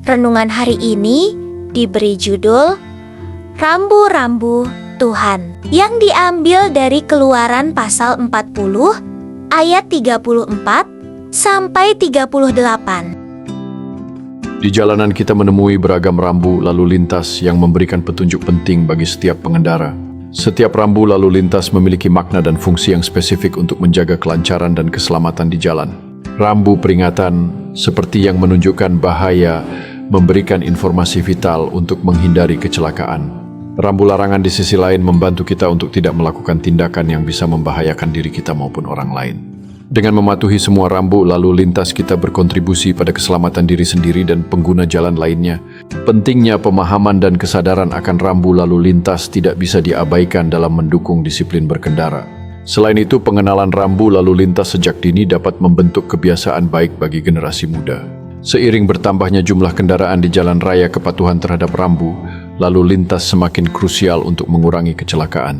Renungan hari ini diberi judul Rambu-rambu Tuhan, yang diambil dari Keluaran pasal 40 ayat 34 sampai 38. Di jalanan kita menemui beragam rambu lalu lintas yang memberikan petunjuk penting bagi setiap pengendara. Setiap rambu lalu lintas memiliki makna dan fungsi yang spesifik untuk menjaga kelancaran dan keselamatan di jalan. Rambu peringatan seperti yang menunjukkan bahaya, memberikan informasi vital untuk menghindari kecelakaan. Rambu larangan di sisi lain membantu kita untuk tidak melakukan tindakan yang bisa membahayakan diri kita maupun orang lain. Dengan mematuhi semua rambu lalu lintas, kita berkontribusi pada keselamatan diri sendiri dan pengguna jalan lainnya. Pentingnya pemahaman dan kesadaran akan rambu lalu lintas tidak bisa diabaikan dalam mendukung disiplin berkendara. Selain itu, pengenalan rambu lalu lintas sejak dini dapat membentuk kebiasaan baik bagi generasi muda. Seiring bertambahnya jumlah kendaraan di jalan raya, kepatuhan terhadap rambu lalu lintas semakin krusial untuk mengurangi kecelakaan.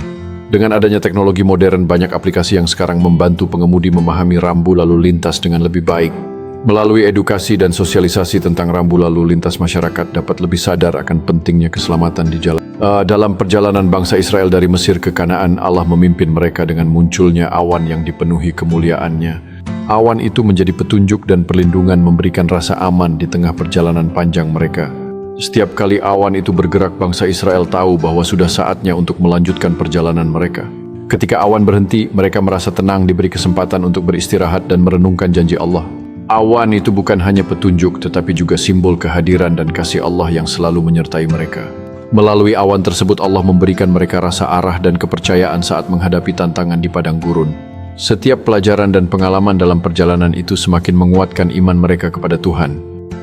Dengan adanya teknologi modern, banyak aplikasi yang sekarang membantu pengemudi memahami rambu lalu lintas dengan lebih baik. Melalui edukasi dan sosialisasi tentang rambu lalu lintas, masyarakat dapat lebih sadar akan pentingnya keselamatan di jalan. Dalam perjalanan bangsa Israel dari Mesir ke Kanaan, Allah memimpin mereka dengan munculnya awan yang dipenuhi kemuliaannya. Awan itu menjadi petunjuk dan perlindungan, memberikan rasa aman di tengah perjalanan panjang mereka. Setiap kali awan itu bergerak, bangsa Israel tahu bahwa sudah saatnya untuk melanjutkan perjalanan mereka. Ketika awan berhenti, mereka merasa tenang, diberi kesempatan untuk beristirahat dan merenungkan janji Allah. Awan itu bukan hanya petunjuk, tetapi juga simbol kehadiran dan kasih Allah yang selalu menyertai mereka. Melalui awan tersebut, Allah memberikan mereka rasa arah dan kepercayaan saat menghadapi tantangan di padang gurun. Setiap pelajaran dan pengalaman dalam perjalanan itu semakin menguatkan iman mereka kepada Tuhan.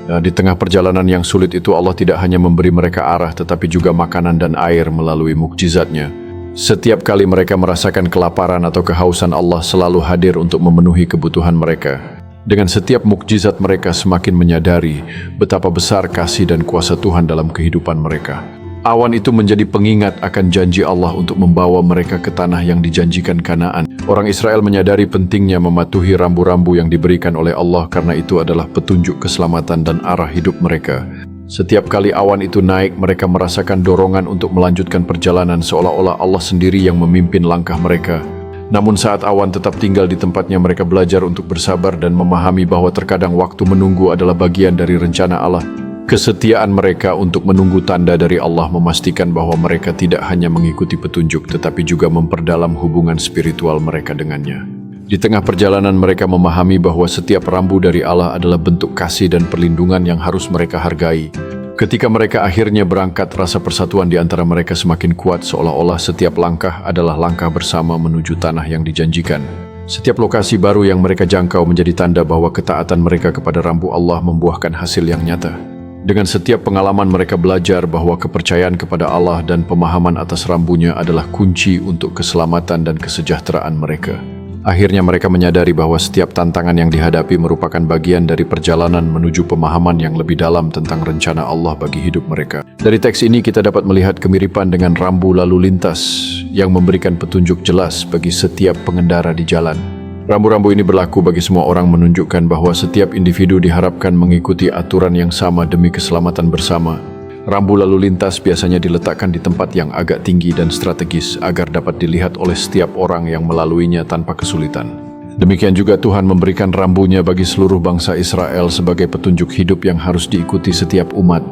Di tengah perjalanan yang sulit itu, Allah tidak hanya memberi mereka arah, tetapi juga makanan dan air melalui mukjizat-Nya. Setiap kali mereka merasakan kelaparan atau kehausan, Allah selalu hadir untuk memenuhi kebutuhan mereka. Dengan setiap mukjizat, mereka semakin menyadari betapa besar kasih dan kuasa Tuhan dalam kehidupan mereka. Awan itu menjadi pengingat akan janji Allah untuk membawa mereka ke tanah yang dijanjikan, Kanaan. Orang Israel menyadari pentingnya mematuhi rambu-rambu yang diberikan oleh Allah, karena itu adalah petunjuk keselamatan dan arah hidup mereka. Setiap kali awan itu naik, mereka merasakan dorongan untuk melanjutkan perjalanan, seolah-olah Allah sendiri yang memimpin langkah mereka. Namun saat awan tetap tinggal di tempatnya, mereka belajar untuk bersabar dan memahami bahwa terkadang waktu menunggu adalah bagian dari rencana Allah. Kesetiaan mereka untuk menunggu tanda dari Allah memastikan bahwa mereka tidak hanya mengikuti petunjuk, tetapi juga memperdalam hubungan spiritual mereka dengannya. Di tengah perjalanan, mereka memahami bahwa setiap rambu dari Allah adalah bentuk kasih dan perlindungan yang harus mereka hargai. Ketika mereka akhirnya berangkat, rasa persatuan di antara mereka semakin kuat, seolah-olah setiap langkah adalah langkah bersama menuju tanah yang dijanjikan. Setiap lokasi baru yang mereka jangkau menjadi tanda bahwa ketaatan mereka kepada rambu Allah membuahkan hasil yang nyata. Dengan setiap pengalaman, mereka belajar bahwa kepercayaan kepada Allah dan pemahaman atas rambunya adalah kunci untuk keselamatan dan kesejahteraan mereka. Akhirnya mereka menyadari bahwa setiap tantangan yang dihadapi merupakan bagian dari perjalanan menuju pemahaman yang lebih dalam tentang rencana Allah bagi hidup mereka. Dari teks ini kita dapat melihat kemiripan dengan rambu lalu lintas yang memberikan petunjuk jelas bagi setiap pengendara di jalan. Rambu-rambu ini berlaku bagi semua orang, menunjukkan bahwa setiap individu diharapkan mengikuti aturan yang sama demi keselamatan bersama. Rambu lalu lintas biasanya diletakkan di tempat yang agak tinggi dan strategis agar dapat dilihat oleh setiap orang yang melaluinya tanpa kesulitan. Demikian juga Tuhan memberikan rambunya bagi seluruh bangsa Israel sebagai petunjuk hidup yang harus diikuti setiap umat.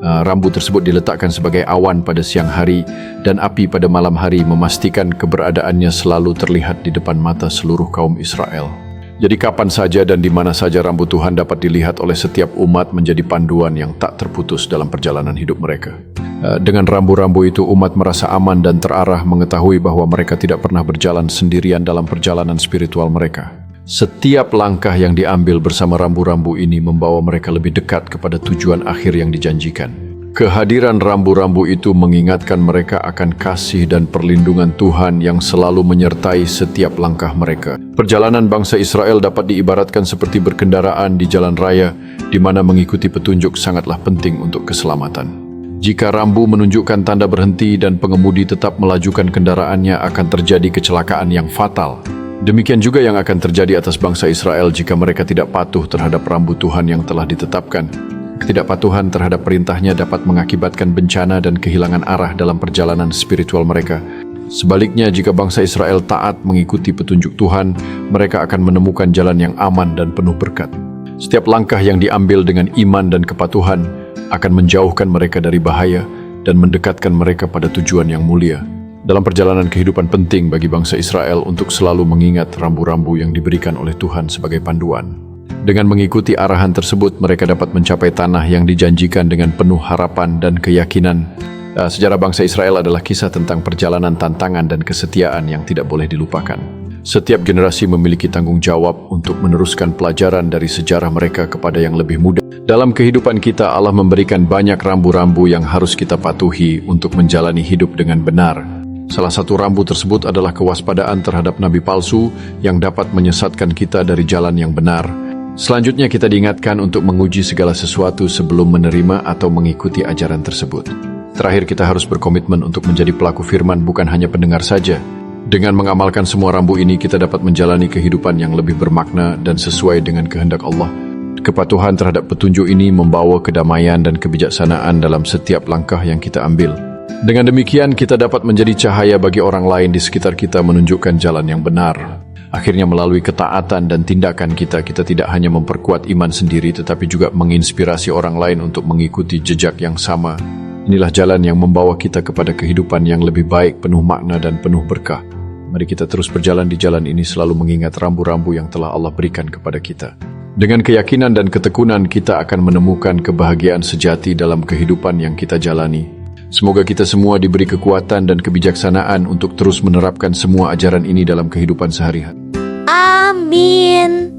Rambu tersebut diletakkan sebagai awan pada siang hari dan api pada malam hari, memastikan keberadaannya selalu terlihat di depan mata seluruh kaum Israel. Jadi kapan saja dan di mana saja rambu Tuhan dapat dilihat oleh setiap umat, menjadi panduan yang tak terputus dalam perjalanan hidup mereka. Dengan rambu-rambu itu, umat merasa aman dan terarah, mengetahui bahwa mereka tidak pernah berjalan sendirian dalam perjalanan spiritual mereka. Setiap langkah yang diambil bersama rambu-rambu ini membawa mereka lebih dekat kepada tujuan akhir yang dijanjikan. Kehadiran rambu-rambu itu mengingatkan mereka akan kasih dan perlindungan Tuhan yang selalu menyertai setiap langkah mereka. Perjalanan bangsa Israel dapat diibaratkan seperti berkendaraan di jalan raya, di mana mengikuti petunjuk sangatlah penting untuk keselamatan. Jika rambu menunjukkan tanda berhenti dan pengemudi tetap melajukan kendaraannya, akan terjadi kecelakaan yang fatal. Demikian juga yang akan terjadi atas bangsa Israel jika mereka tidak patuh terhadap rambu Tuhan yang telah ditetapkan. Ketidakpatuhan terhadap perintahnya dapat mengakibatkan bencana dan kehilangan arah dalam perjalanan spiritual mereka. Sebaliknya, jika bangsa Israel taat mengikuti petunjuk Tuhan, mereka akan menemukan jalan yang aman dan penuh berkat. Setiap langkah yang diambil dengan iman dan kepatuhan akan menjauhkan mereka dari bahaya dan mendekatkan mereka pada tujuan yang mulia. Dalam perjalanan kehidupan penting bagi bangsa Israel untuk selalu mengingat rambu-rambu yang diberikan oleh Tuhan sebagai panduan. Dengan mengikuti arahan tersebut, mereka dapat mencapai tanah yang dijanjikan dengan penuh harapan dan keyakinan. Sejarah bangsa Israel adalah kisah tentang perjalanan tantangan dan kesetiaan yang tidak boleh dilupakan. Setiap generasi memiliki tanggung jawab untuk meneruskan pelajaran dari sejarah mereka kepada yang lebih muda. Dalam kehidupan kita, Allah memberikan banyak rambu-rambu yang harus kita patuhi untuk menjalani hidup dengan benar. Salah satu rambu tersebut adalah kewaspadaan terhadap nabi palsu yang dapat menyesatkan kita dari jalan yang benar. Selanjutnya kita diingatkan untuk menguji segala sesuatu sebelum menerima atau mengikuti ajaran tersebut. Terakhir, kita harus berkomitmen untuk menjadi pelaku firman, bukan hanya pendengar saja. Dengan mengamalkan semua rambu ini, kita dapat menjalani kehidupan yang lebih bermakna dan sesuai dengan kehendak Allah. Kepatuhan terhadap petunjuk ini membawa kedamaian dan kebijaksanaan dalam setiap langkah yang kita ambil. Dengan demikian, kita dapat menjadi cahaya bagi orang lain di sekitar kita, menunjukkan jalan yang benar. Akhirnya, melalui ketaatan dan tindakan kita tidak hanya memperkuat iman sendiri, tetapi juga menginspirasi orang lain untuk mengikuti jejak yang sama. Inilah jalan yang membawa kita kepada kehidupan yang lebih baik, penuh makna dan penuh berkah. Mari kita terus berjalan di jalan ini, selalu mengingat rambu-rambu yang telah Allah berikan kepada kita. Dengan keyakinan dan ketekunan, kita akan menemukan kebahagiaan sejati dalam kehidupan yang kita jalani. Semoga kita semua diberi kekuatan dan kebijaksanaan untuk terus menerapkan semua ajaran ini dalam kehidupan sehari-hari. Amin.